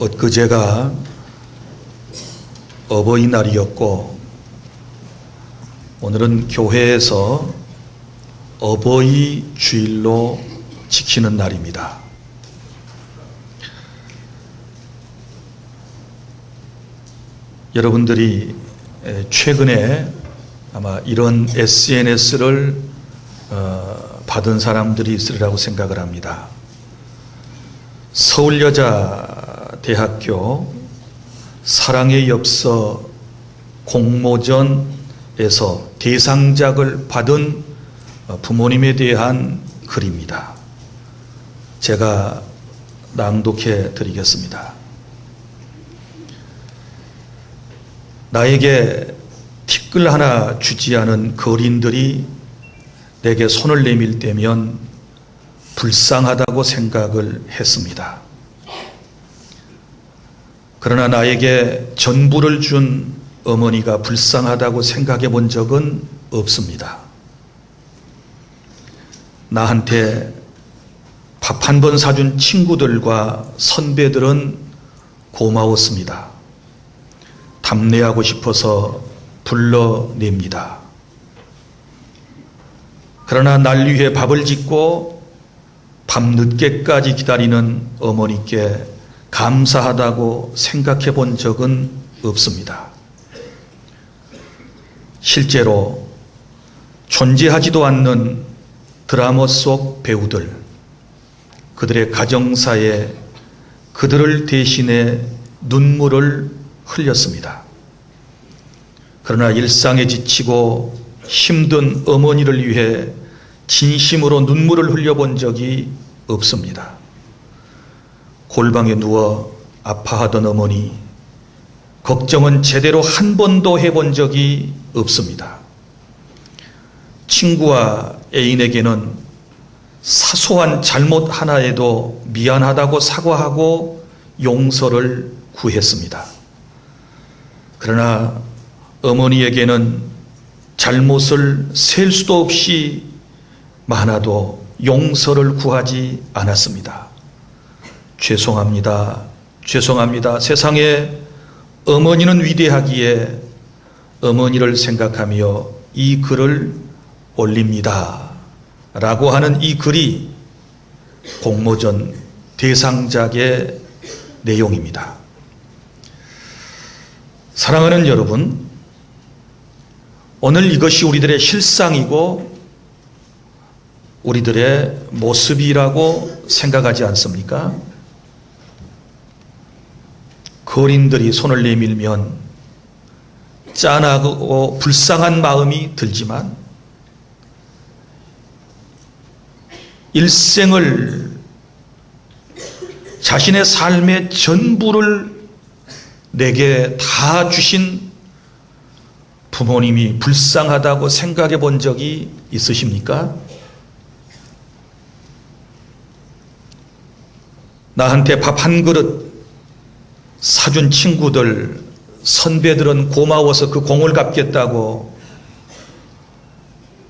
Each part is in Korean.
엊그제가 어버이날이었고 오늘은 교회에서 어버이 주일로 지키는 날입니다. 여러분들이 최근에 아마 이런 SNS를 받은 사람들이 있으리라고 생각을 합니다. 서울여자대학교 사랑의 엽서 공모전에서 대상작을 받은 부모님에 대한 글입니다. 제가 낭독해 드리겠습니다. 나에게 티끌 하나 주지 않은 거린들이 내게 손을 내밀 때면 불쌍하다고 생각을 했습니다. 그러나 나에게 전부를 준 어머니가 불쌍하다고 생각해 본 적은 없습니다. 나한테 밥 한 번 사준 친구들과 선배들은 고마웠습니다. 답례하고 싶어서 불러냅니다. 그러나 날 위해 밥을 짓고 밤늦게까지 기다리는 어머니께 감사하다고 생각해 본 적은 없습니다. 실제로 존재하지도 않는 드라마 속 배우들, 그들의 가정사에 그들을 대신해 눈물을 흘렸습니다. 그러나 일상에 지치고 힘든 어머니를 위해 진심으로 눈물을 흘려본 적이 없습니다. 골방에 누워 아파하던 어머니, 걱정은 제대로 한 번도 해본 적이 없습니다. 친구와 애인에게는 사소한 잘못 하나에도 미안하다고 사과하고 용서를 구했습니다. 그러나 어머니에게는 잘못을 셀 수도 없이 많아도 용서를 구하지 않았습니다. 죄송합니다. 죄송합니다. 세상에 어머니는 위대하기에 어머니를 생각하며 이 글을 올립니다. 라고 하는 이 글이 공모전 대상작의 내용입니다. 사랑하는 여러분, 오늘 이것이 우리들의 실상이고 우리들의 모습이라고 생각하지 않습니까? 거린들이 손을 내밀면 짠하고 불쌍한 마음이 들지만 일생을 자신의 삶의 전부를 내게 다 주신 부모님이 불쌍하다고 생각해 본 적이 있으십니까? 나한테 밥 한 그릇 사준 친구들, 선배들은 고마워서 그 공을 갚겠다고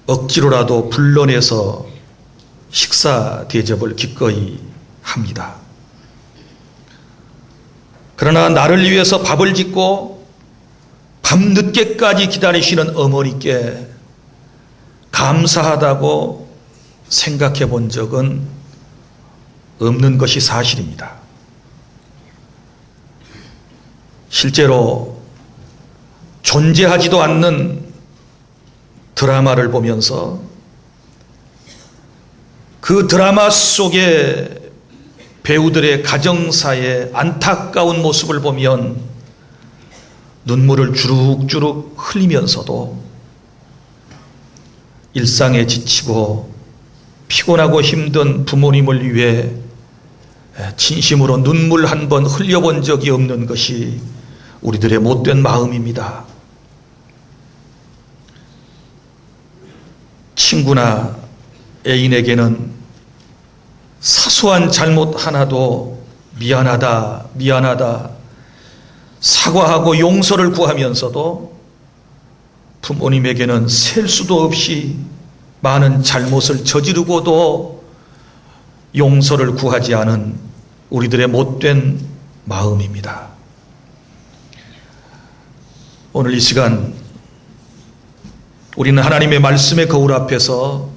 억지로라도 불러내서 식사 대접을 기꺼이 합니다. 그러나 나를 위해서 밥을 짓고 밤늦게까지 기다리시는 어머니께 감사하다고 생각해 본 적은 없는 것이 사실입니다. 실제로 존재하지도 않는 드라마를 보면서 그 드라마 속의 배우들의 가정사의 안타까운 모습을 보면 눈물을 주룩주룩 흘리면서도 일상에 지치고 피곤하고 힘든 부모님을 위해 진심으로 눈물 한 번 흘려본 적이 없는 것이 우리들의 못된 마음입니다. 친구나 애인에게는 사소한 잘못 하나도 미안하다, 미안하다 사과하고 용서를 구하면서도 부모님에게는 셀 수도 없이 많은 잘못을 저지르고도 용서를 구하지 않은 우리들의 못된 마음입니다. 오늘 이 시간 우리는 하나님의 말씀의 거울 앞에서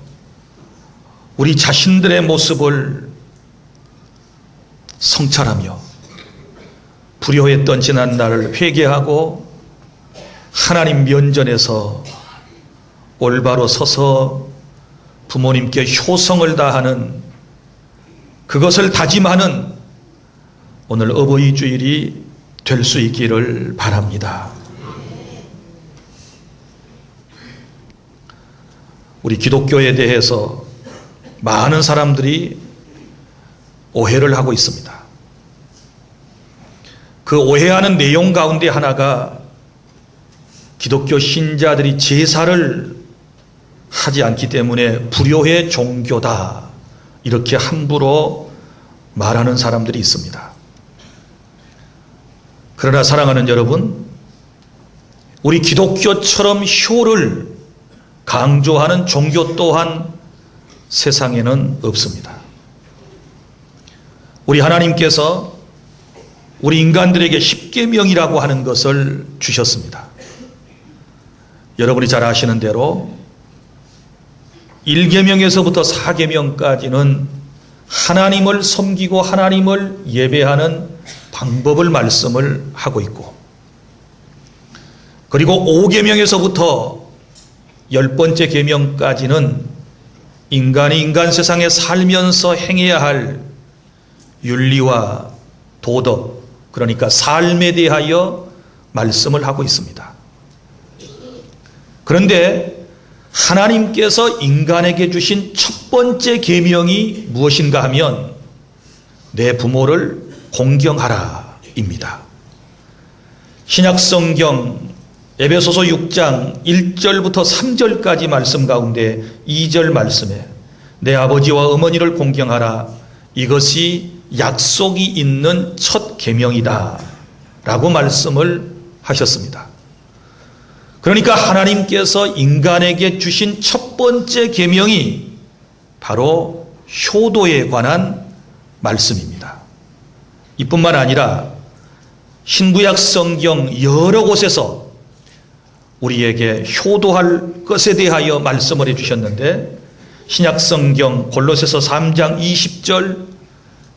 우리 자신들의 모습을 성찰하며 불효했던 지난날을 회개하고 하나님 면전에서 올바로 서서 부모님께 효성을 다하는 그것을 다짐하는 오늘 어버이 주일이 될 수 있기를 바랍니다. 우리 기독교에 대해서 많은 사람들이 오해를 하고 있습니다. 그 오해하는 내용 가운데 하나가 기독교 신자들이 제사를 하지 않기 때문에 불효의 종교다, 이렇게 함부로 말하는 사람들이 있습니다. 그러나 사랑하는 여러분, 우리 기독교처럼 효를 강조하는 종교 또한 세상에는 없습니다. 우리 하나님께서 우리 인간들에게 십계명이라고 하는 것을 주셨습니다. 여러분이 잘 아시는 대로 1계명에서부터 4계명까지는 하나님을 섬기고 하나님을 예배하는 방법을 말씀을 하고 있고, 그리고 5계명에서부터 10번째 계명까지는 인간이 인간 세상에 살면서 행해야 할 윤리와 도덕, 그러니까 삶에 대하여 말씀을 하고 있습니다. 그런데 하나님께서 인간에게 주신 첫 번째 계명이 무엇인가 하면 내 부모를 공경하라 입니다. 신약성경 에베소서 6장 1절부터 3절까지 말씀 가운데 2절 말씀에 내 아버지와 어머니를 공경하라, 이것이 약속이 있는 첫 계명이다 라고 말씀을 하셨습니다. 그러니까 하나님께서 인간에게 주신 첫 번째 계명이 바로 효도에 관한 말씀입니다. 이뿐만 아니라 신구약 성경 여러 곳에서 우리에게 효도할 것에 대하여 말씀을 해주셨는데, 신약 성경 골로새서 3장 20절,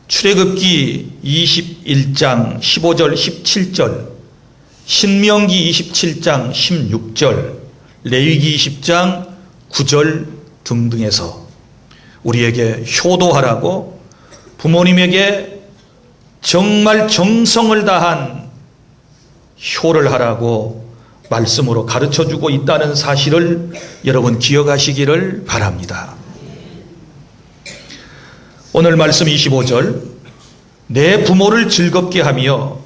출애굽기 21장 15절 17절, 신명기 27장 16절, 레위기 20장 9절 등등에서 우리에게 효도하라고, 부모님에게 정말 정성을 다한 효를 하라고 말씀으로 가르쳐주고 있다는 사실을 여러분 기억하시기를 바랍니다. 오늘 말씀 25절, 내 부모를 즐겁게 하며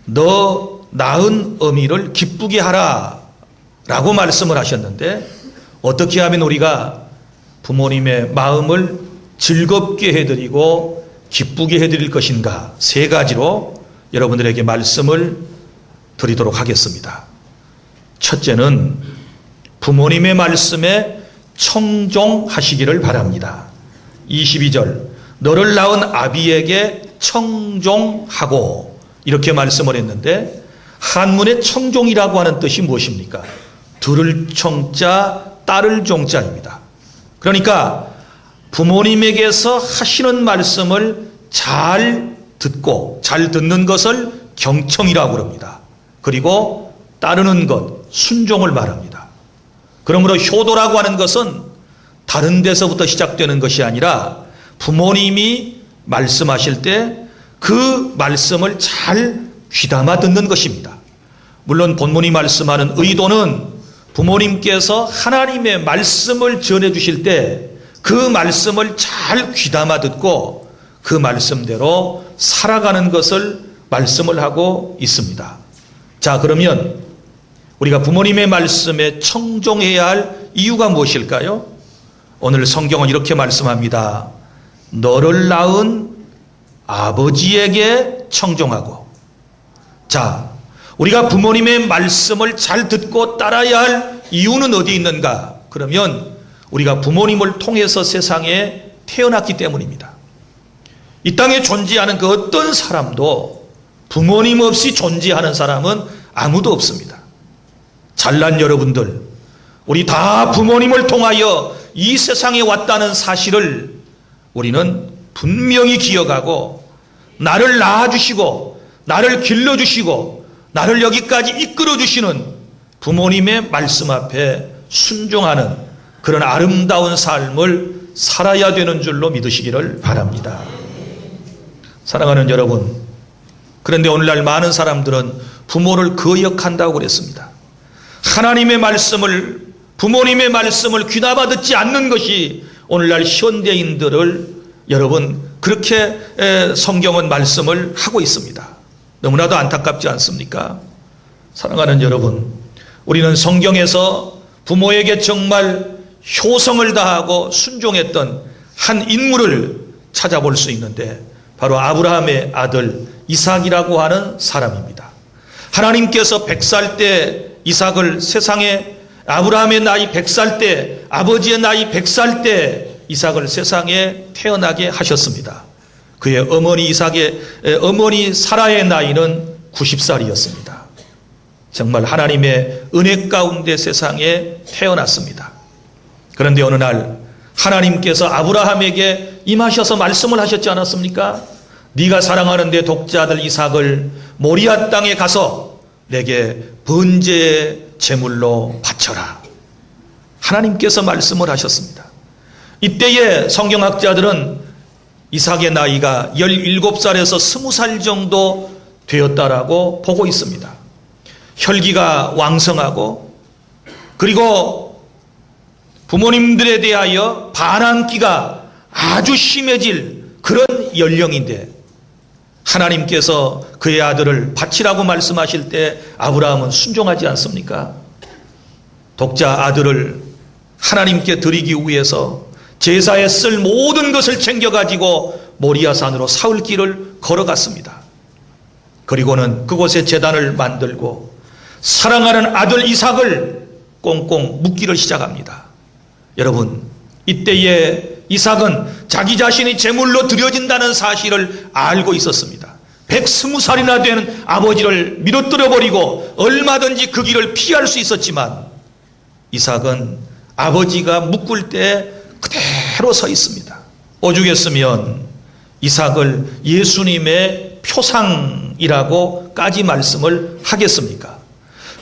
너 낳은 어미를 기쁘게 하라 라고 말씀을 하셨는데, 어떻게 하면 우리가 부모님의 마음을 즐겁게 해드리고 기쁘게 해드릴 것인가, 세 가지로 여러분들에게 말씀을 드리도록 하겠습니다. 첫째는 부모님의 말씀에 청종하시기를 바랍니다. 22절, 너를 낳은 아비에게 청종하고, 이렇게 말씀을 했는데, 한문의 청종이라고 하는 뜻이 무엇입니까? 들을 청자, 따를 종자입니다. 그러니까 부모님에게서 하시는 말씀을 잘 듣고 잘 듣는 것을 경청이라고 합니다. 그리고 따르는 것, 순종을 말합니다. 그러므로 효도라고 하는 것은 다른 데서부터 시작되는 것이 아니라 부모님이 말씀하실 때 그 말씀을 잘 귀담아 듣는 것입니다. 물론 본문이 말씀하는 의도는 부모님께서 하나님의 말씀을 전해 주실 때 그 말씀을 잘 귀담아 듣고 그 말씀대로 살아가는 것을 말씀을 하고 있습니다. 자, 그러면 우리가 부모님의 말씀에 청종해야 할 이유가 무엇일까요? 오늘 성경은 이렇게 말씀합니다. 너를 낳은 아버지에게 청종하고. 자, 우리가 부모님의 말씀을 잘 듣고 따라야 할 이유는 어디 있는가? 그러면 우리가 부모님을 통해서 세상에 태어났기 때문입니다. 이 땅에 존재하는 그 어떤 사람도 부모님 없이 존재하는 사람은 아무도 없습니다. 잘난 여러분들, 우리 다 부모님을 통하여 이 세상에 왔다는 사실을 우리는 분명히 기억하고, 나를 낳아주시고 나를 길러주시고 나를 여기까지 이끌어주시는 부모님의 말씀 앞에 순종하는 그런 아름다운 삶을 살아야 되는 줄로 믿으시기를 바랍니다. 사랑하는 여러분, 그런데 오늘날 많은 사람들은 부모를 거역한다고 그랬습니다. 하나님의 말씀을, 부모님의 말씀을 귀담아 듣지 않는 것이 오늘날 현대인들을 여러분 그렇게 성경은 말씀을 하고 있습니다. 너무나도 안타깝지 않습니까? 사랑하는 여러분, 우리는 성경에서 부모에게 정말 효성을 다하고 순종했던 한 인물을 찾아볼 수 있는데 바로 아브라함의 아들 이삭이라고 하는 사람입니다. 하나님께서 100살 때 이삭을 세상에, 아브라함의 나이 100살 때, 아버지의 나이 100살 때 이삭을 세상에 태어나게 하셨습니다. 그의 어머니 사라의 나이는 90살이었습니다. 정말 하나님의 은혜 가운데 세상에 태어났습니다. 그런데 어느 날 하나님께서 아브라함에게 임하셔서 말씀을 하셨지 않았습니까? 네가 사랑하는 내 독자들 이삭을 모리아 땅에 가서 내게 번제의 제물로 바쳐라. 하나님께서 말씀을 하셨습니다. 이때에 성경학자들은 이삭의 나이가 17살에서 20살 정도 되었다라고 보고 있습니다. 혈기가 왕성하고, 그리고 부모님들에 대하여 반항기가 아주 심해질 그런 연령인데 하나님께서 그의 아들을 바치라고 말씀하실 때 아브라함은 순종하지 않습니까? 독자 아들을 하나님께 드리기 위해서 제사에 쓸 모든 것을 챙겨가지고 모리아산으로 사흘길을 걸어갔습니다. 그리고는 그곳에 제단을 만들고 사랑하는 아들 이삭을 꽁꽁 묶기를 시작합니다. 여러분, 이때에 이삭은 자기 자신이 제물로 드려진다는 사실을 알고 있었습니다. 120살이나 된 아버지를 밀어뜨려 버리고 얼마든지 그 길을 피할 수 있었지만 이삭은 아버지가 묶을 때 그대로 서 있습니다. 오죽했으면 이삭을 예수님의 표상이라고까지 말씀을 하겠습니까?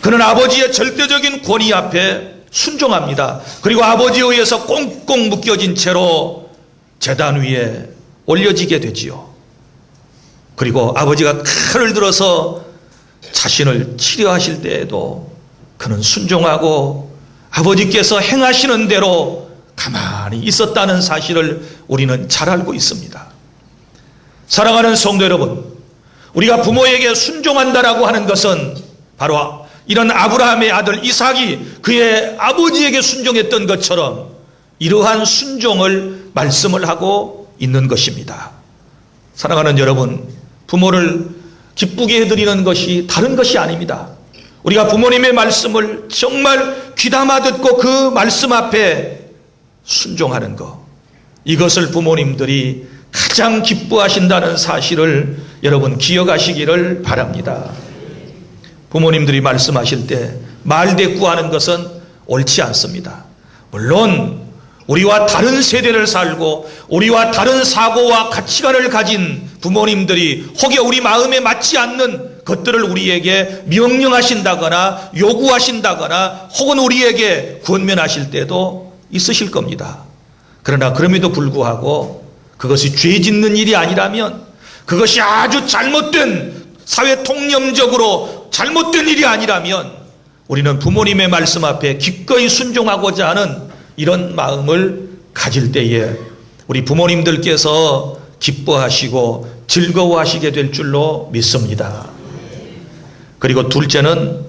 그는 아버지의 절대적인 권위 앞에 순종합니다. 그리고 아버지에 의해서 꽁꽁 묶여진 채로 제단 위에 올려지게 되지요. 그리고 아버지가 칼을 들어서 자신을 치료하실 때에도 그는 순종하고 아버지께서 행하시는 대로 가만히 있었다는 사실을 우리는 잘 알고 있습니다. 사랑하는 성도 여러분, 우리가 부모에게 순종한다라고 하는 것은 바로 이런 아브라함의 아들 이삭이 그의 아버지에게 순종했던 것처럼 이러한 순종을 말씀을 하고 있는 것입니다. 사랑하는 여러분, 부모를 기쁘게 해드리는 것이 다른 것이 아닙니다. 우리가 부모님의 말씀을 정말 귀담아 듣고 그 말씀 앞에 순종하는 것, 이것을 부모님들이 가장 기뻐하신다는 사실을 여러분 기억하시기를 바랍니다. 부모님들이 말씀하실 때 말대꾸하는 것은 옳지 않습니다. 물론 우리와 다른 세대를 살고 우리와 다른 사고와 가치관을 가진 부모님들이 혹여 우리 마음에 맞지 않는 것들을 우리에게 명령하신다거나 요구하신다거나 혹은 우리에게 권면하실 때도 있으실 겁니다. 그러나 그럼에도 불구하고 그것이 죄 짓는 일이 아니라면, 그것이 아주 잘못된, 사회 통념적으로 잘못된 일이 아니라면 우리는 부모님의 말씀 앞에 기꺼이 순종하고자 하는 이런 마음을 가질 때에 우리 부모님들께서 기뻐하시고 즐거워하시게 될 줄로 믿습니다. 그리고 둘째는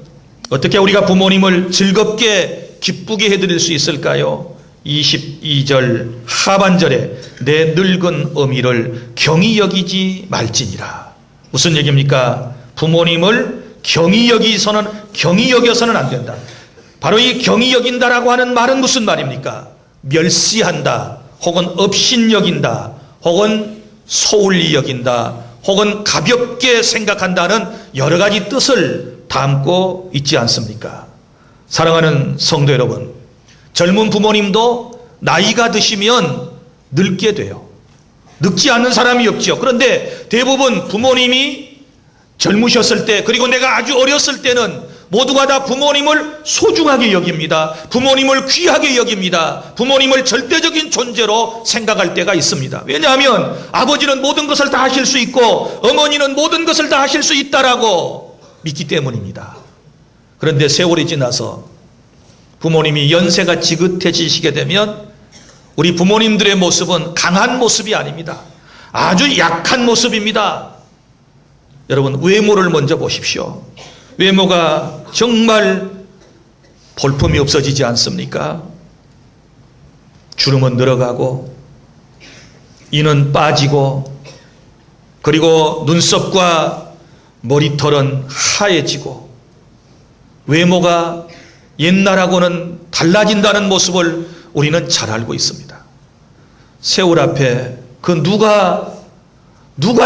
어떻게 우리가 부모님을 즐겁게 기쁘게 해드릴 수 있을까요? 22절 하반절에 내 늙은 어미를 경히 여기지 말지니라. 무슨 얘기입니까? 부모님을 경히 여겨서는 안 된다. 바로 이 경히 여긴다라고 하는 말은 무슨 말입니까? 멸시한다, 혹은 업신 여긴다, 혹은 소홀히 여긴다, 혹은 가볍게 생각한다는 여러 가지 뜻을 담고 있지 않습니까? 사랑하는 성도 여러분, 젊은 부모님도 나이가 드시면 늙게 돼요. 늙지 않는 사람이 없죠. 그런데 대부분 부모님이 젊으셨을 때, 그리고 내가 아주 어렸을 때는 모두가 다 부모님을 소중하게 여깁니다. 부모님을 귀하게 여깁니다. 부모님을 절대적인 존재로 생각할 때가 있습니다. 왜냐하면 아버지는 모든 것을 다 하실 수 있고 어머니는 모든 것을 다 하실 수 있다라고 믿기 때문입니다. 그런데 세월이 지나서 부모님이 연세가 지긋해지시게 되면 우리 부모님들의 모습은 강한 모습이 아닙니다. 아주 약한 모습입니다. 여러분, 외모를 먼저 보십시오. 외모가 정말 볼품이 없어지지 않습니까? 주름은 늘어가고 이는 빠지고, 그리고 눈썹과 머리털은 하얘지고, 외모가 옛날하고는 달라진다는 모습을 우리는 잘 알고 있습니다. 세월 앞에 그 누가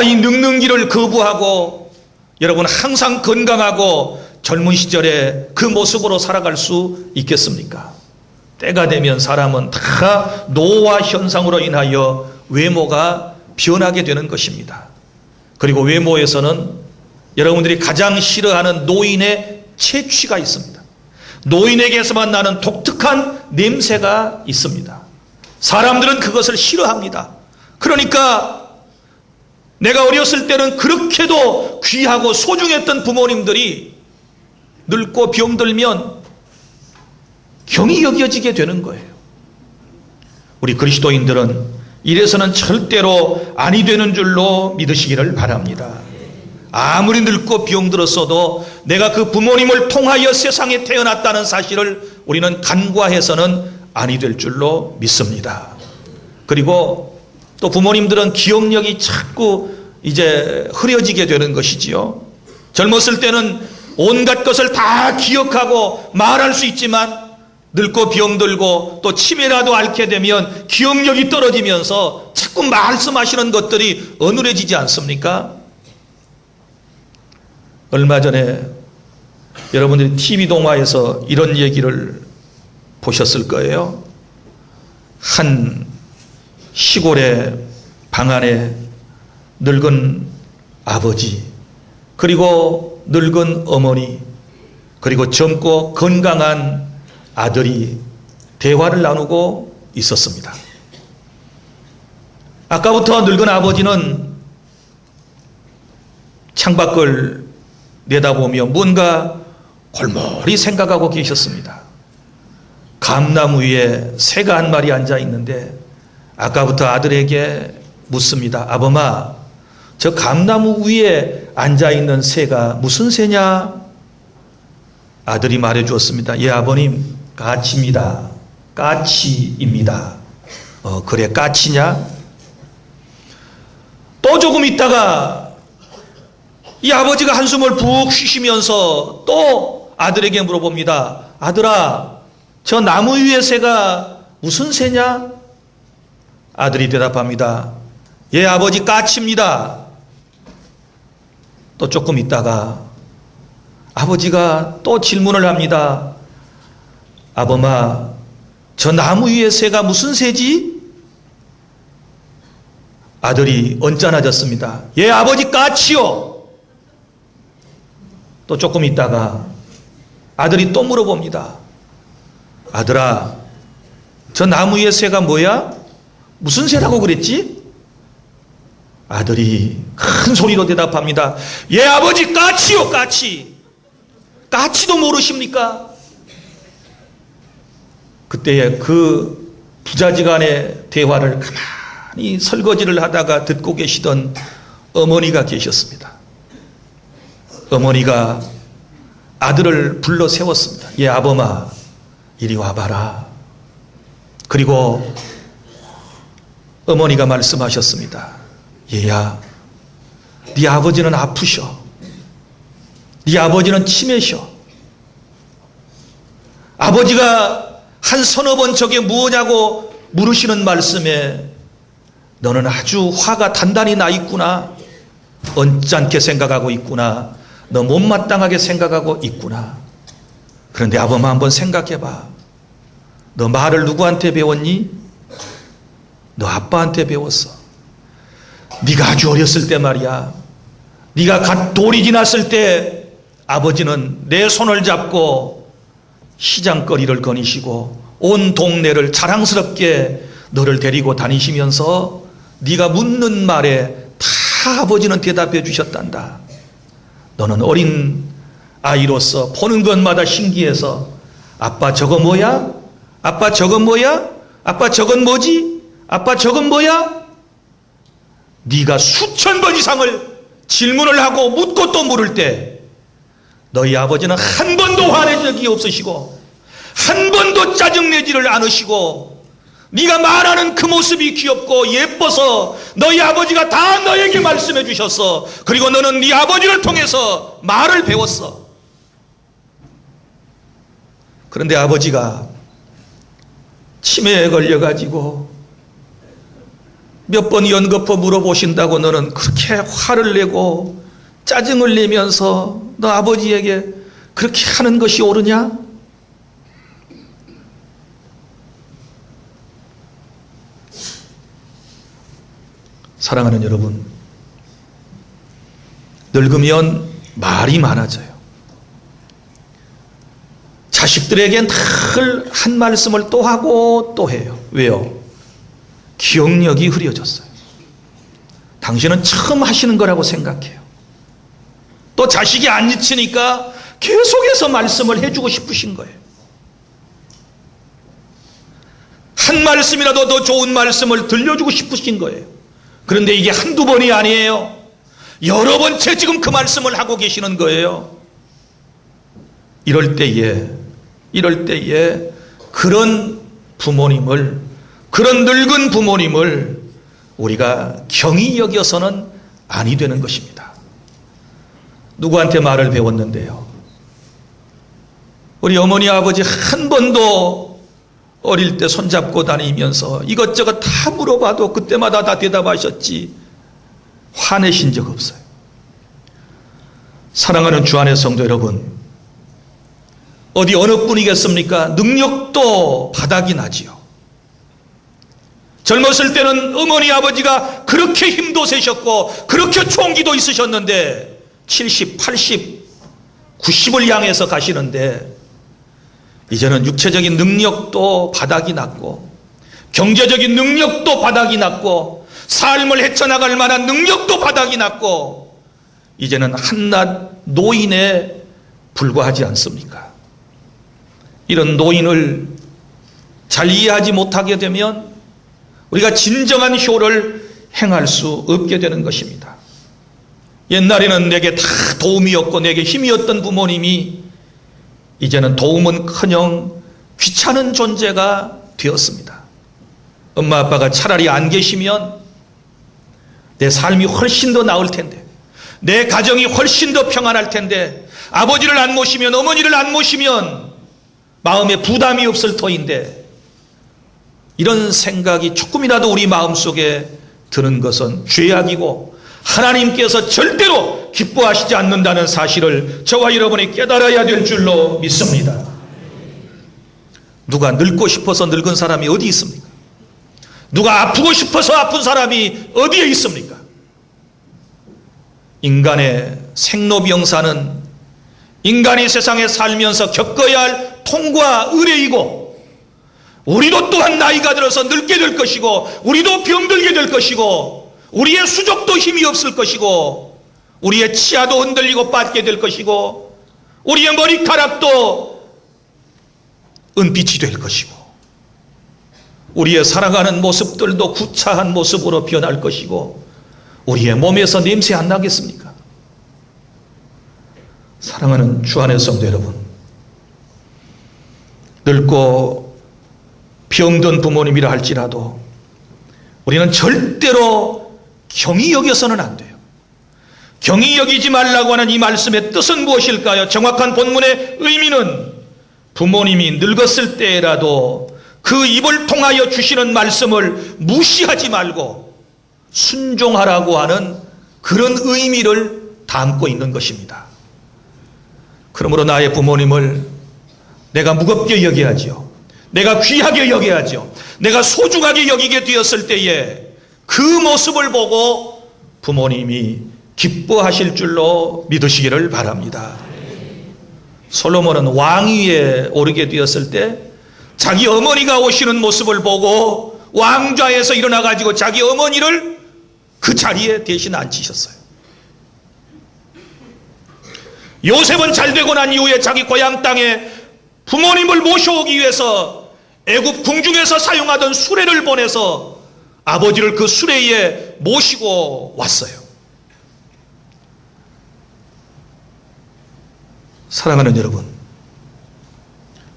이 늙는 길을 거부하고 여러분 항상 건강하고 젊은 시절에 그 모습으로 살아갈 수 있겠습니까? 때가 되면 사람은 다 노화 현상으로 인하여 외모가 변하게 되는 것입니다. 그리고 외모에서는 여러분들이 가장 싫어하는 노인의 체취가 있습니다. 노인에게서만 나는 독특한 냄새가 있습니다. 사람들은 그것을 싫어합니다. 그러니까 내가 어렸을 때는 그렇게도 귀하고 소중했던 부모님들이 늙고 병들면 경이 여겨지게 되는 거예요. 우리 그리스도인들은 이래서는 절대로 아니 되는 줄로 믿으시기를 바랍니다. 아무리 늙고 병들었어도 내가 그 부모님을 통하여 세상에 태어났다는 사실을 우리는 간과해서는 아니 될 줄로 믿습니다. 그리고 또 부모님들은 기억력이 자꾸 이제 흐려지게 되는 것이지요. 젊었을 때는 온갖 것을 다 기억하고 말할 수 있지만 늙고 병들고 또 치매라도 앓게 되면 기억력이 떨어지면서 자꾸 말씀하시는 것들이 어눌해지지 않습니까? 얼마 전에 여러분들이 TV 동화에서 이런 얘기를 보셨을 거예요. 한 시골의 방 안에 늙은 아버지, 그리고 늙은 어머니, 그리고 젊고 건강한 아들이 대화를 나누고 있었습니다. 아까부터 늙은 아버지는 창밖을 내다보며 뭔가 골몰이 생각하고 계셨습니다. 감나무 위에 새가 한 마리 앉아 있는데 아까부터 아들에게 묻습니다. 아범아, 저 감나무 위에 앉아있는 새가 무슨 새냐? 아들이 말해 주었습니다. 예, 아버님, 까치입니다. 까치입니다. 그래, 까치냐? 또 조금 있다가 이 아버지가 한숨을 푹 쉬시면서 또 아들에게 물어봅니다. 아들아, 저 나무 위에 새가 무슨 새냐? 아들이 대답합니다. 예, 아버지, 까치입니다. 또 조금 있다가 아버지가 또 질문을 합니다. 아범아, 저 나무 위에 새가 무슨 새지? 아들이 언짢아졌습니다. 예, 아버지, 까치요. 또 조금 있다가 아들이 또 물어봅니다. 아들아, 저 나무 위에 새가 뭐야? 무슨 새라고 그랬지? 아들이 큰 소리로 대답합니다. 예, 아버지, 까치요, 까치. 까치도 모르십니까? 그때에 그 부자지간의 대화를 가만히 설거지를 하다가 듣고 계시던 어머니가 계셨습니다. 어머니가 아들을 불러 세웠습니다. 예, 아범아, 이리 와봐라. 그리고 어머니가 말씀하셨습니다. 얘야, 네 아버지는 아프셔. 네 아버지는 치매셔. 아버지가 한 서너 번 저게 뭐냐고 물으시는 말씀에 너는 아주 화가 단단히 나 있구나. 언짢게 생각하고 있구나. 너 못마땅하게 생각하고 있구나. 그런데 아범아, 한번 생각해봐. 너 말을 누구한테 배웠니? 너 아빠한테 배웠어. 네가 아주 어렸을 때 말이야. 네가 갓 돌이 지났을 때 아버지는 내 손을 잡고 시장거리를 거니시고 온 동네를 자랑스럽게 너를 데리고 다니시면서 네가 묻는 말에 다 아버지는 대답해 주셨단다. 너는 어린 아이로서 보는 것마다 신기해서 아빠 저거 뭐야? 아빠 저건 뭐야? 아빠 저건 뭐지? 아빠 저건 뭐야? 네가 수천 번 이상을 질문을 하고 묻고 또 물을 때 너희 아버지는 한 번도 화낸 적이 없으시고 한 번도 짜증내지를 않으시고 네가 말하는 그 모습이 귀엽고 예뻐서 너희 아버지가 다 너에게 말씀해 주셨어. 그리고 너는 네 아버지를 통해서 말을 배웠어. 그런데 아버지가 치매에 걸려가지고 몇 번 연거푸 물어보신다고 너는 그렇게 화를 내고 짜증을 내면서 너 아버지에게 그렇게 하는 것이 옳으냐? 사랑하는 여러분, 늙으면 말이 많아져요. 자식들에겐 늘 한 말씀을 또 하고 또 해요. 왜요? 기억력이 흐려졌어요. 당신은 처음 하시는 거라고 생각해요. 또 자식이 안 지치니까 계속해서 말씀을 해주고 싶으신 거예요. 한 말씀이라도 더 좋은 말씀을 들려주고 싶으신 거예요. 그런데 이게 한두 번이 아니에요. 여러 번째 지금 그 말씀을 하고 계시는 거예요. 이럴 때에 그런 부모님을, 그런 늙은 부모님을 우리가 경히 여겨서는 아니 되는 것입니다. 누구한테 말을 배웠는데요? 우리 어머니 아버지 한 번도 어릴 때 손잡고 다니면서 이것저것 다 물어봐도 그때마다 다 대답하셨지 화내신 적 없어요. 사랑하는 주 안의 성도 여러분, 어디 어느 분이겠습니까? 능력도 바닥이 나지요. 젊었을 때는 어머니 아버지가 그렇게 힘도 세셨고 그렇게 총기도 있으셨는데 70, 80, 90을 향해서 가시는데 이제는 육체적인 능력도 바닥이 났고 경제적인 능력도 바닥이 났고 삶을 헤쳐나갈 만한 능력도 바닥이 났고 이제는 한낱 노인에 불과하지 않습니까? 이런 노인을 잘 이해하지 못하게 되면 우리가 진정한 효를 행할 수 없게 되는 것입니다. 옛날에는 내게 다 도움이었고 내게 힘이었던 부모님이 이제는 도움은커녕 귀찮은 존재가 되었습니다. 엄마 아빠가 차라리 안 계시면 내 삶이 훨씬 더 나을 텐데, 내 가정이 훨씬 더 평안할 텐데, 아버지를 안 모시면, 어머니를 안 모시면 마음에 부담이 없을 터인데, 이런 생각이 조금이라도 우리 마음속에 드는 것은 죄악이고 하나님께서 절대로 기뻐하시지 않는다는 사실을 저와 여러분이 깨달아야 될 줄로 믿습니다. 누가 늙고 싶어서 늙은 사람이 어디 있습니까? 누가 아프고 싶어서 아픈 사람이 어디에 있습니까? 인간의 생로병사는 인간이 세상에 살면서 겪어야 할 통과 의례이고, 우리도 또한 나이가 들어서 늙게 될 것이고, 우리도 병들게 될 것이고, 우리의 수족도 힘이 없을 것이고, 우리의 치아도 흔들리고 빠지게 될 것이고, 우리의 머리카락도 은빛이 될 것이고, 우리의 살아가는 모습들도 구차한 모습으로 변할 것이고, 우리의 몸에서 냄새 안 나겠습니까? 사랑하는 주 안의 성도 여러분, 늙고 병든 부모님이라 할지라도 우리는 절대로 경히 여겨서는 안 돼요. 경히 여기지 말라고 하는 이 말씀의 뜻은 무엇일까요? 정확한 본문의 의미는 부모님이 늙었을 때라도 그 입을 통하여 주시는 말씀을 무시하지 말고 순종하라고 하는 그런 의미를 담고 있는 것입니다. 그러므로 나의 부모님을 내가 무겁게 여겨야죠. 내가 귀하게 여겨야죠. 내가 소중하게 여기게 되었을 때에 그 모습을 보고 부모님이 기뻐하실 줄로 믿으시기를 바랍니다. 솔로몬은 왕위에 오르게 되었을 때 자기 어머니가 오시는 모습을 보고 왕좌에서 일어나 가지고 자기 어머니를 그 자리에 대신 앉히셨어요. 요셉은 잘 되고 난 이후에 자기 고향 땅에 부모님을 모셔오기 위해서 애굽 궁중에서 사용하던 수레를 보내서 아버지를 그 수레에 모시고 왔어요. 사랑하는 여러분,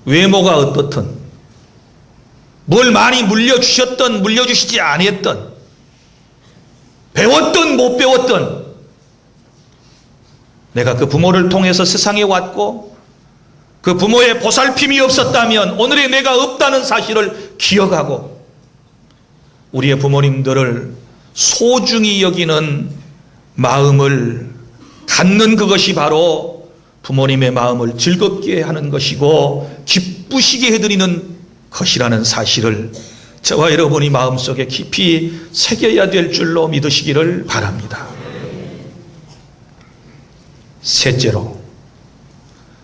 외모가 어떻든 뭘 많이 물려주셨던 물려주시지 아니했던 배웠던 못 배웠던 내가 그 부모를 통해서 세상에 왔고 그 부모의 보살핌이 없었다면 오늘의 내가 없다는 사실을 기억하고 우리의 부모님들을 소중히 여기는 마음을 갖는 그것이 바로 부모님의 마음을 즐겁게 하는 것이고 기쁘시게 해드리는 것이라는 사실을 저와 여러분이 마음속에 깊이 새겨야 될 줄로 믿으시기를 바랍니다. 셋째로,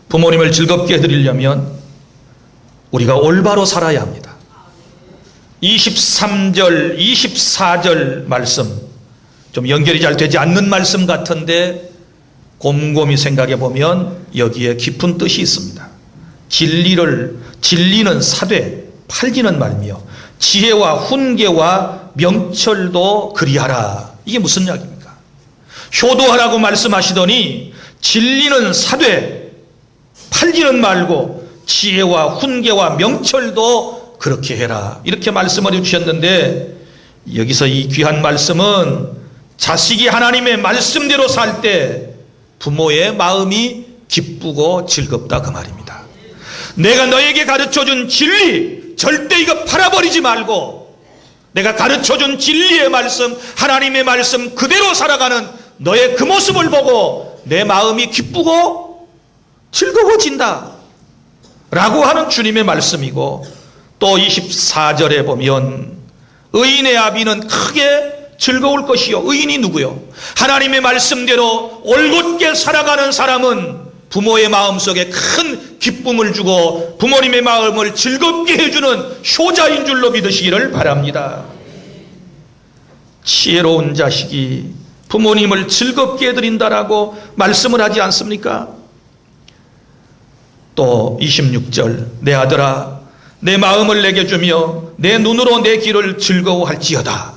부모님을 즐겁게 해드리려면 우리가 올바로 살아야 합니다. 23절, 24절 말씀, 좀 연결이 잘 되지 않는 말씀 같은데 곰곰이 생각해 보면 여기에 깊은 뜻이 있습니다. 진리는 사되 팔지는 말며 지혜와 훈계와 명철도 그리하라. 이게 무슨 이야기입니까? 효도하라고 말씀하시더니 진리는 사되 팔지는 말고 지혜와 훈계와 명철도 그렇게 해라. 이렇게 말씀을 해주셨는데 여기서 이 귀한 말씀은 자식이 하나님의 말씀대로 살 때 부모의 마음이 기쁘고 즐겁다 그 말입니다. 내가 너에게 가르쳐준 진리 절대 이거 팔아버리지 말고 내가 가르쳐준 진리의 말씀 하나님의 말씀 그대로 살아가는 너의 그 모습을 보고 내 마음이 기쁘고 즐거워진다 라고 하는 주님의 말씀이고 또 24절에 보면 의인의 아비는 크게 즐거울 것이요. 의인이 누구요? 하나님의 말씀대로 올곧게 살아가는 사람은 부모의 마음속에 큰 기쁨을 주고 부모님의 마음을 즐겁게 해주는 효자인 줄로 믿으시기를 바랍니다. 지혜로운 자식이 부모님을 즐겁게 해드린다라고 말씀을 하지 않습니까? 또 26절 내 아들아 내 마음을 내게 주며 내 눈으로 내 길을 즐거워할지어다.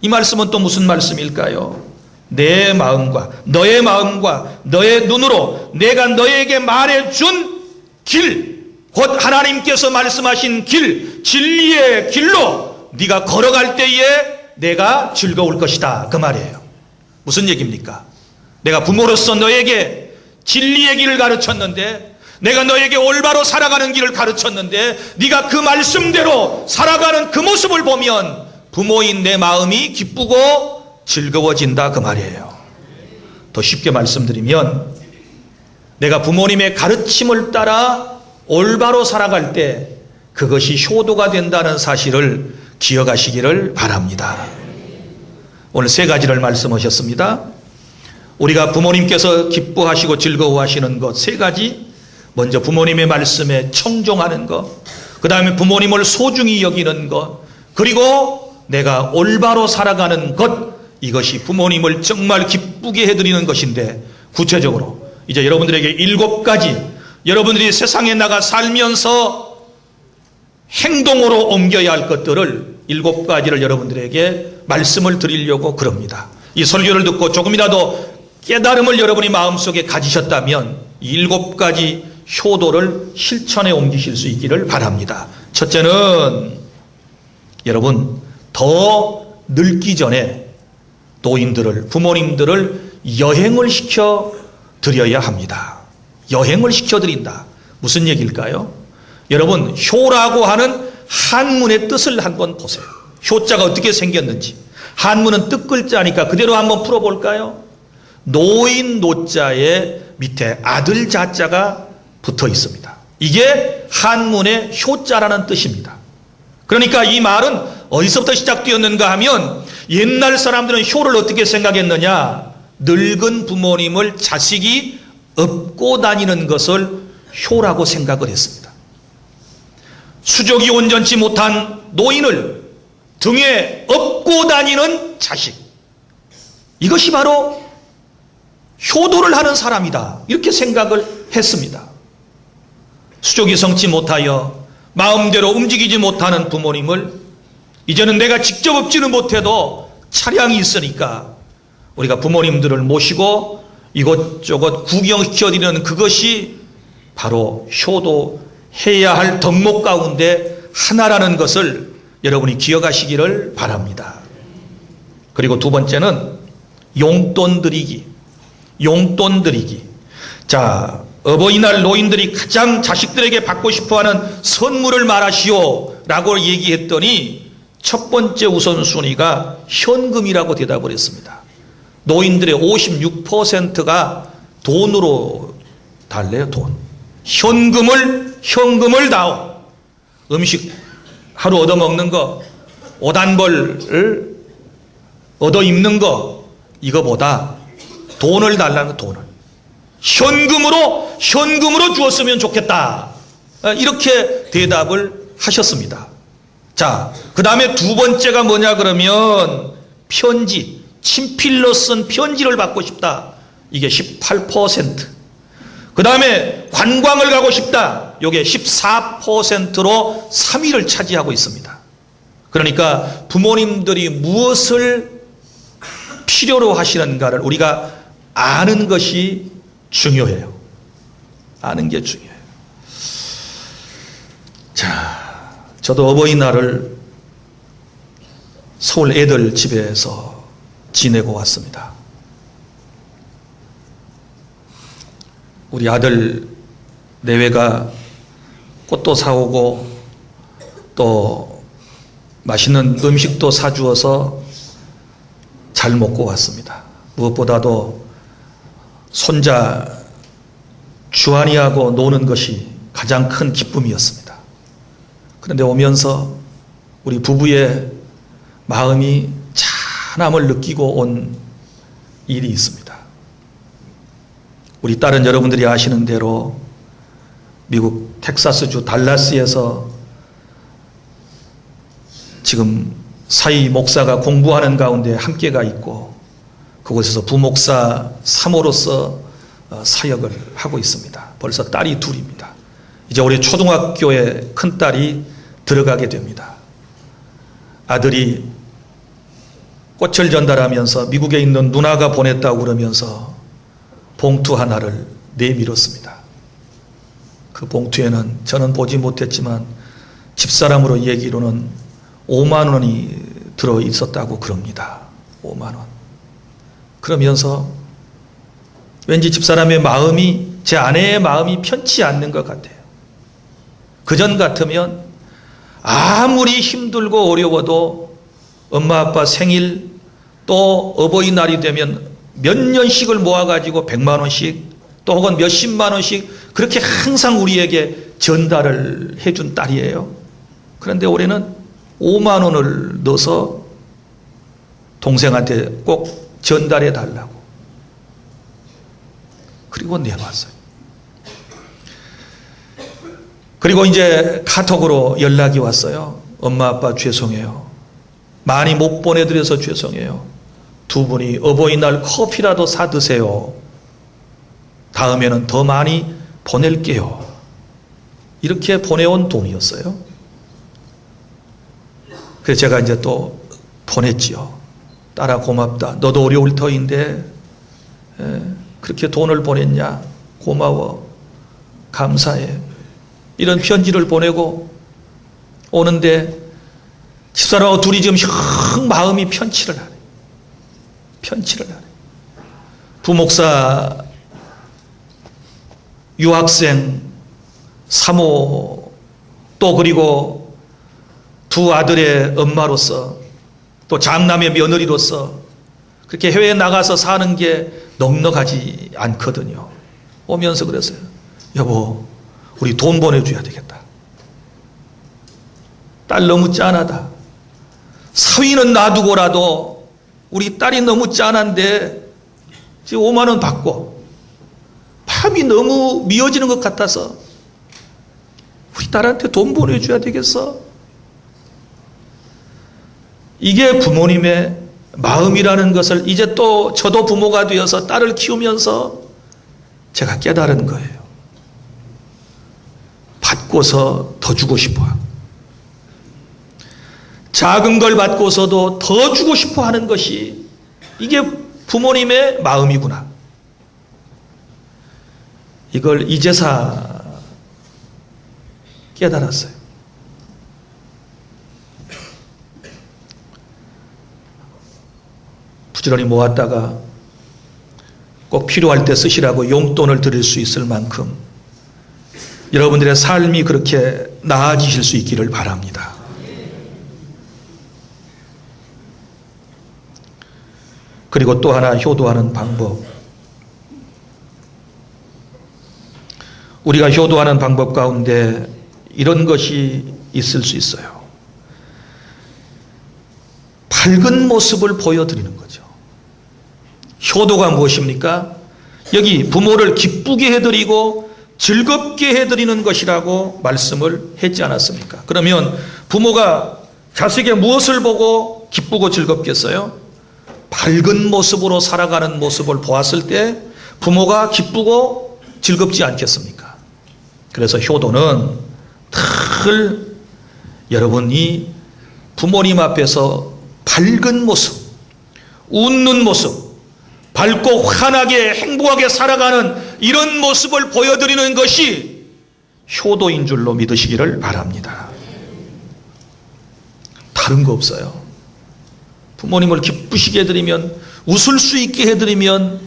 이 말씀은 또 무슨 말씀일까요? 내 마음과 너의 눈으로 내가 너에게 말해준 길, 곧 하나님께서 말씀하신 길, 진리의 길로 네가 걸어갈 때에 내가 즐거울 것이다 그 말이에요. 무슨 얘기입니까? 내가 부모로서 너에게 진리의 길을 가르쳤는데 내가 너에게 올바로 살아가는 길을 가르쳤는데 네가 그 말씀대로 살아가는 그 모습을 보면 부모인 내 마음이 기쁘고 즐거워진다 그 말이에요. 더 쉽게 말씀드리면 내가 부모님의 가르침을 따라 올바로 살아갈 때 그것이 효도가 된다는 사실을 기억하시기를 바랍니다. 오늘 세 가지를 말씀하셨습니다. 우리가 부모님께서 기뻐하시고 즐거워하시는 것 세 가지. 먼저 부모님의 말씀에 청종하는 것, 그 다음에 부모님을 소중히 여기는 것, 그리고 내가 올바로 살아가는 것, 이것이 부모님을 정말 기쁘게 해드리는 것인데 구체적으로 이제 여러분들에게 7가지 여러분들이 세상에 나가 살면서 행동으로 옮겨야 할 것들을 7가지를 여러분들에게 말씀을 드리려고 그럽니다. 이 설교를 듣고 조금이라도 깨달음을 여러분이 마음속에 가지셨다면 이 7가지 효도를 실천에 옮기실 수 있기를 바랍니다. 첫째는 여러분 더 늙기 전에 노인들을 부모님들을 여행을 시켜 드려야 합니다. 여행을 시켜 드린다. 무슨 얘기일까요? 여러분 효라고 하는 한문의 뜻을 한번 보세요. 효자가 어떻게 생겼는지. 한문은 뜻글자니까 그대로 한번 풀어볼까요? 노인 노자에 밑에 아들 자자가 붙어 있습니다. 이게 한문의 효자라는 뜻입니다. 그러니까 이 말은 어디서부터 시작되었는가 하면 옛날 사람들은 효를 어떻게 생각했느냐? 늙은 부모님을 자식이 업고 다니는 것을 효라고 생각을 했습니다. 수족이 온전치 못한 노인을 등에 업고 다니는 자식, 이것이 바로 효도를 하는 사람이다, 이렇게 생각을 했습니다. 수족이 성치 못하여 마음대로 움직이지 못하는 부모님을 이제는 내가 직접 업지는 못해도 차량이 있으니까 우리가 부모님들을 모시고 이것저것 구경시켜드리는 그것이 바로 효도해야 할 덕목 가운데 하나라는 것을 여러분이 기억하시기를 바랍니다. 그리고 두 번째는 용돈 드리기. 용돈 드리기. 자, 어버이날 노인들이 가장 자식들에게 받고 싶어하는 선물을 말하시오 라고 얘기했더니 첫 번째 우선순위가 현금이라고 대답을 했습니다. 노인들의 56%가 돈으로 달래요. 돈. 현금을 다오. 음식 하루 얻어먹는 거, 옷 한 벌을 얻어 입는 거, 이거보다 돈을 달라는 거, 돈을. 현금으로 주었으면 좋겠다, 이렇게 대답을 하셨습니다. 자, 그 다음에 두 번째가 뭐냐 그러면 편지, 친필로 쓴 편지를 받고 싶다, 이게 18%. 그 다음에 관광을 가고 싶다, 이게 14%로 3위를 차지하고 있습니다. 그러니까 부모님들이 무엇을 필요로 하시는가를 우리가 아는 것이 중요해요. 아는 게 중요해요. 자, 저도 어버이날을 서울 애들 집에서 지내고 왔습니다. 우리 아들 내외가 꽃도 사오고 또 맛있는 음식도 사주어서 잘 먹고 왔습니다. 무엇보다도 손자 주한이하고 노는 것이 가장 큰 기쁨이었습니다. 그런데 오면서 우리 부부의 마음이 찬함을 느끼고 온 일이 있습니다. 우리 딸은 여러분들이 아시는 대로 미국 텍사스주 달라스에서 지금 사이 목사가 공부하는 가운데 함께가 있고 그곳에서 부목사 3호로서 사역을 하고 있습니다. 벌써 딸이 둘입니다. 이제 우리 초등학교에 큰딸이 들어가게 됩니다. 아들이 꽃을 전달하면서 미국에 있는 누나가 보냈다고 그러면서 봉투 하나를 내밀었습니다. 그 봉투에는 저는 보지 못했지만 집사람으로 얘기로는 5만 원이 들어 있었다고 그럽니다. 5만 원. 그러면서 왠지 집사람의 마음이, 제 아내의 마음이 편치 않는 것 같아요. 그전 같으면 아무리 힘들고 어려워도 엄마 아빠 생일 또 어버이날이 되면 몇 년씩을 모아가지고 100만 원씩 또 혹은 몇십만 원씩 그렇게 항상 우리에게 전달을 해준 딸이에요. 그런데 올해는 5만 원을 넣어서 동생한테 꼭 전달해 달라고. 그리고 내놨어요. 그리고 이제 카톡으로 연락이 왔어요. 엄마 아빠 죄송해요. 많이 못 보내드려서 죄송해요. 두 분이 어버이날 커피라도 사 드세요. 다음에는 더 많이 보낼게요. 이렇게 보내온 돈이었어요. 그래서 제가 이제 또 보냈지요. 딸아 고맙다. 너도 어려울 터인데 그렇게 돈을 보냈냐? 고마워. 감사해. 이런 편지를 보내고 오는데 집사람하고 둘이 지금 형 마음이 편치를 하네. 편치를 하네. 부목사, 유학생, 사모, 또 그리고 두 아들의 엄마로서 또 장남의 며느리로서 그렇게 해외에 나가서 사는 게 넉넉하지 않거든요. 오면서 그랬어요. 여보, 우리 돈 보내줘야 되겠다. 딸 너무 짠하다. 사위는 놔두고라도 우리 딸이 너무 짠한데 지금 5만 원 받고 밤이 너무 미어지는 것 같아서 우리 딸한테 돈 보내줘야 되겠어. 이게 부모님의 마음이라는 것을 이제 또 저도 부모가 되어서 딸을 키우면서 제가 깨달은 거예요. 받고서 더 주고 싶어요. 작은 걸 받고서도 더 주고 싶어 하는 것이 이게 부모님의 마음이구나. 이걸 이제사 깨달았어요. 부지런히 모았다가 꼭 필요할 때 쓰시라고 용돈을 드릴 수 있을 만큼 여러분들의 삶이 그렇게 나아지실 수 있기를 바랍니다. 그리고 또 하나 효도하는 방법. 우리가 효도하는 방법 가운데 이런 것이 있을 수 있어요. 밝은 모습을 보여드리는 거죠. 효도가 무엇입니까? 여기 부모를 기쁘게 해드리고 즐겁게 해드리는 것이라고 말씀을 했지 않았습니까? 그러면 부모가 자식의 무엇을 보고 기쁘고 즐겁겠어요? 밝은 모습으로 살아가는 모습을 보았을 때 부모가 기쁘고 즐겁지 않겠습니까? 그래서 효도는 늘 여러분이 부모님 앞에서 밝은 모습, 웃는 모습, 밝고 환하게 행복하게 살아가는 이런 모습을 보여드리는 것이 효도인 줄로 믿으시기를 바랍니다. 다른 거 없어요. 부모님을 기쁘시게 해드리면, 웃을 수 있게 해드리면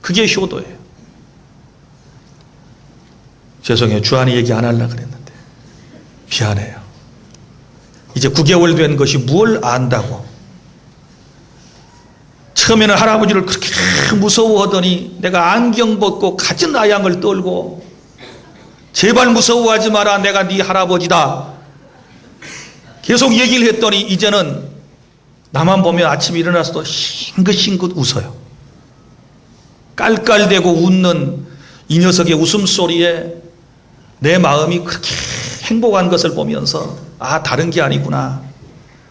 그게 효도예요. 죄송해요. 주한이 얘기 안 하려고 그랬는데 미안해요. 이제 9개월 된 것이 뭘 안다고. 처음에는 할아버지를 그렇게 무서워하더니 내가 안경 벗고 가진 아양을 떨고 제발 무서워하지 마라, 내가 네 할아버지다 계속 얘기를 했더니 이제는 나만 보면 아침에 일어나서도 싱긋싱긋 웃어요. 깔깔대고 웃는 이 녀석의 웃음소리에 내 마음이 그렇게 행복한 것을 보면서 아, 다른 게 아니구나.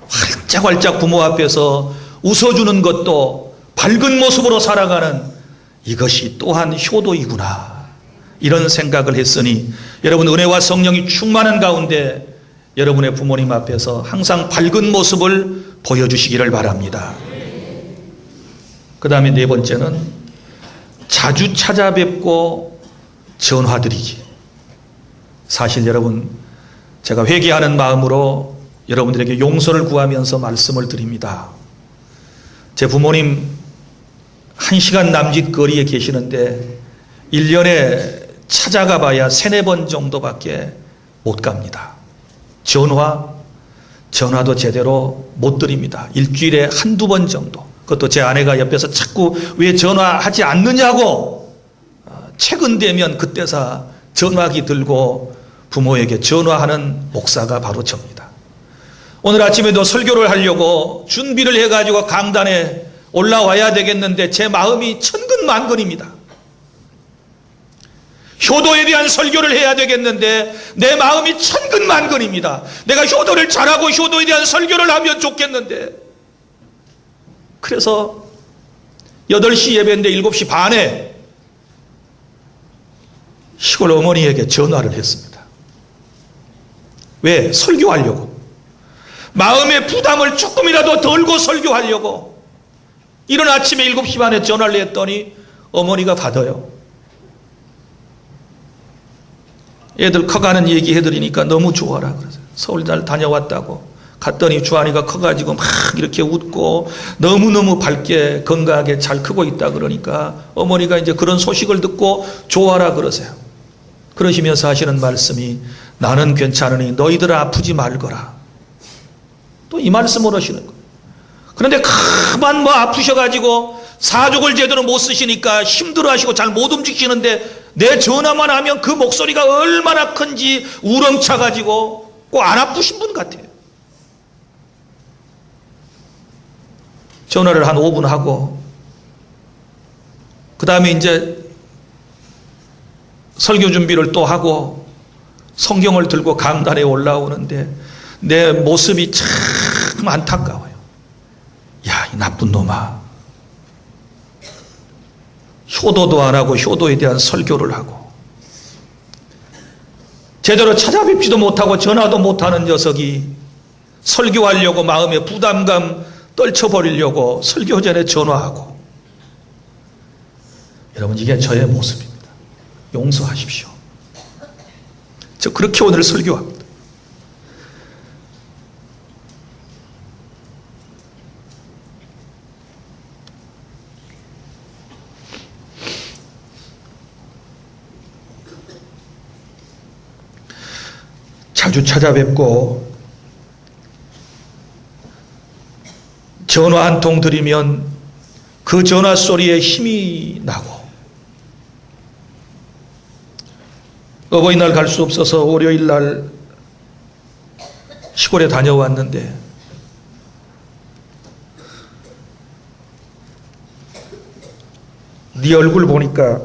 활짝활짝 부모 앞에서 웃어주는 것도 밝은 모습으로 살아가는 이것이 또한 효도이구나. 이런 생각을 했으니 여러분 은혜와 성령이 충만한 가운데 여러분의 부모님 앞에서 항상 밝은 모습을 보여주시기를 바랍니다. 그 다음에 네 번째는 자주 찾아뵙고 전화드리기. 사실 여러분, 제가 회개하는 마음으로 여러분들에게 용서를 구하면서 말씀을 드립니다. 제 부모님 1시간 남짓 거리에 계시는데 1년에 찾아가 봐야 3-4번 정도밖에 못 갑니다. 전화도 제대로 못 드립니다. 일주일에 1-2번 정도. 그것도 제 아내가 옆에서 자꾸 왜 전화하지 않느냐고 최근 되면 그때서 전화기 들고 부모에게 전화하는 목사가 바로 접니다. 오늘 아침에도 설교를 하려고 준비를 해가지고 강단에 올라와야 되겠는데 제 마음이 천근만근입니다. 효도에 대한 설교를 해야 되겠는데 내 마음이 천근만근입니다. 내가 효도를 잘하고 효도에 대한 설교를 하면 좋겠는데, 그래서 8시 예배인데 7시 반에 시골 어머니에게 전화를 했습니다. 왜? 설교하려고. 마음의 부담을 조금이라도 덜고 설교하려고. 이른 아침에 7시 반에 전화를 했더니 어머니가 받아요. 애들 커가는 얘기 해드리니까 너무 좋아라 그러세요. 서울 잘 다녀왔다고. 갔더니 주한이가 커가지고 막 이렇게 웃고 너무너무 밝게 건강하게 잘 크고 있다 그러니까 어머니가 이제 그런 소식을 듣고 좋아라 그러세요. 그러시면서 하시는 말씀이 나는 괜찮으니 너희들 아프지 말거라. 또 이 말씀을 하시는 거예요. 그런데 가만 뭐 아프셔가지고 사족을 제대로 못 쓰시니까 힘들어하시고 잘 못 움직이시는데 내 전화만 하면 그 목소리가 얼마나 큰지 우렁차가지고 꼭 안 아프신 분 같아요. 전화를 한 5분 하고 그 다음에 이제 설교 준비를 또 하고 성경을 들고 강단에 올라오는데 내 모습이 참 안타까워요. 야, 이 나쁜 놈아. 효도도 안 하고 효도에 대한 설교를 하고 제대로 찾아뵙지도 못하고 전화도 못하는 녀석이 설교하려고 마음에 부담감 떨쳐버리려고 설교 전에 전화하고. 여러분, 이게 저의 모습입니다. 용서하십시오. 저 그렇게 오늘 설교합니다. 자주 찾아뵙고 전화 한 통 드리면 그 전화 소리에 힘이 나고, 어버이날 갈 수 없어서 월요일 날 시골에 다녀왔는데 네 얼굴 보니까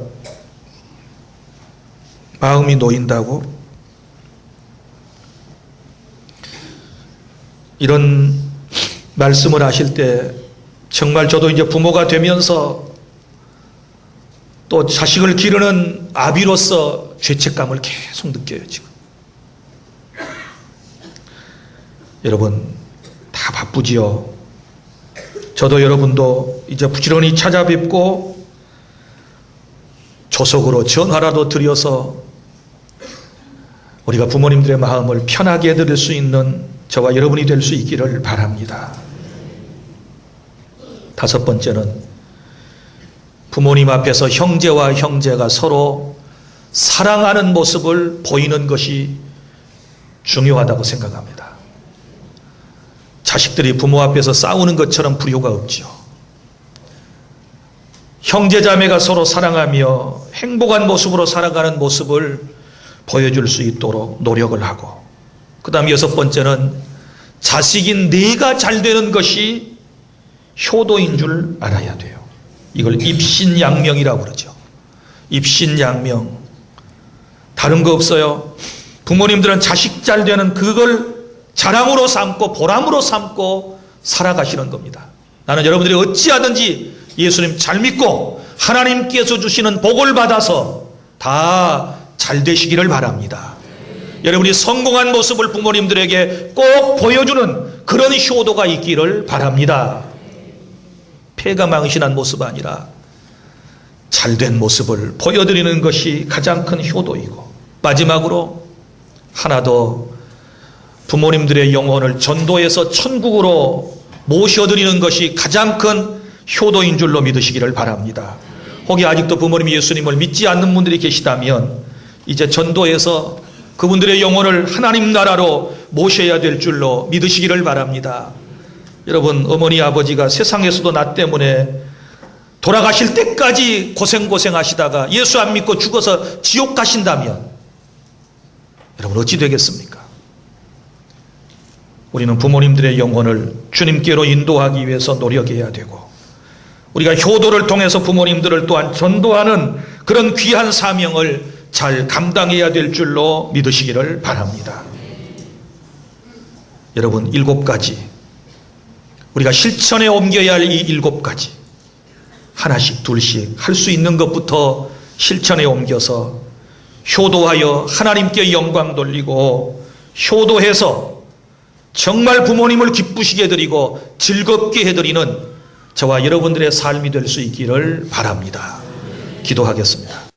마음이 놓인다고. 이런 말씀을 하실 때 정말 저도 이제 부모가 되면서 또 자식을 기르는 아비로서 죄책감을 계속 느껴요, 지금. 여러분, 다 바쁘지요. 저도 여러분도 이제 부지런히 찾아뵙고 조속으로 전화라도 드려서 우리가 부모님들의 마음을 편하게 해드릴 수 있는 저와 여러분이 될 수 있기를 바랍니다. 5번째는 부모님 앞에서 형제와 형제가 서로 사랑하는 모습을 보이는 것이 중요하다고 생각합니다. 자식들이 부모 앞에서 싸우는 것처럼 불효가 없죠. 형제자매가 서로 사랑하며 행복한 모습으로 살아가는 모습을 보여줄 수 있도록 노력을 하고, 그 다음 6번째는 자식인 내가 잘 되는 것이 효도인 줄 알아야 돼요. 이걸 입신양명이라고 그러죠. 입신양명. 다른 거 없어요. 부모님들은 자식 잘 되는 그걸 자랑으로 삼고 보람으로 삼고 살아가시는 겁니다. 나는 여러분들이 어찌하든지 예수님 잘 믿고 하나님께서 주시는 복을 받아서 다 잘 되시기를 바랍니다. 여러분이 성공한 모습을 부모님들에게 꼭 보여주는 그런 효도가 있기를 바랍니다. 패가망신한 모습 아니라 잘된 모습을 보여드리는 것이 가장 큰 효도이고, 마지막으로 하나 더, 부모님들의 영혼을 전도해서 천국으로 모셔드리는 것이 가장 큰 효도인 줄로 믿으시기를 바랍니다. 혹시 아직도 부모님 예수님을 믿지 않는 분들이 계시다면 이제 전도해서 그분들의 영혼을 하나님 나라로 모셔야 될 줄로 믿으시기를 바랍니다. 여러분, 어머니 아버지가 세상에서도 나 때문에 돌아가실 때까지 고생하시다가 예수 안 믿고 죽어서 지옥 가신다면 여러분 어찌 되겠습니까? 우리는 부모님들의 영혼을 주님께로 인도하기 위해서 노력해야 되고, 우리가 효도를 통해서 부모님들을 또한 전도하는 그런 귀한 사명을 잘 감당해야 될 줄로 믿으시기를 바랍니다. 여러분, 7가지, 우리가 실천에 옮겨야 할 이 7가지 하나씩 둘씩 할 수 있는 것부터 실천에 옮겨서 효도하여 하나님께 영광 돌리고, 효도해서 정말 부모님을 기쁘시게 해드리고 즐겁게 해드리는 저와 여러분들의 삶이 될 수 있기를 바랍니다. 기도하겠습니다.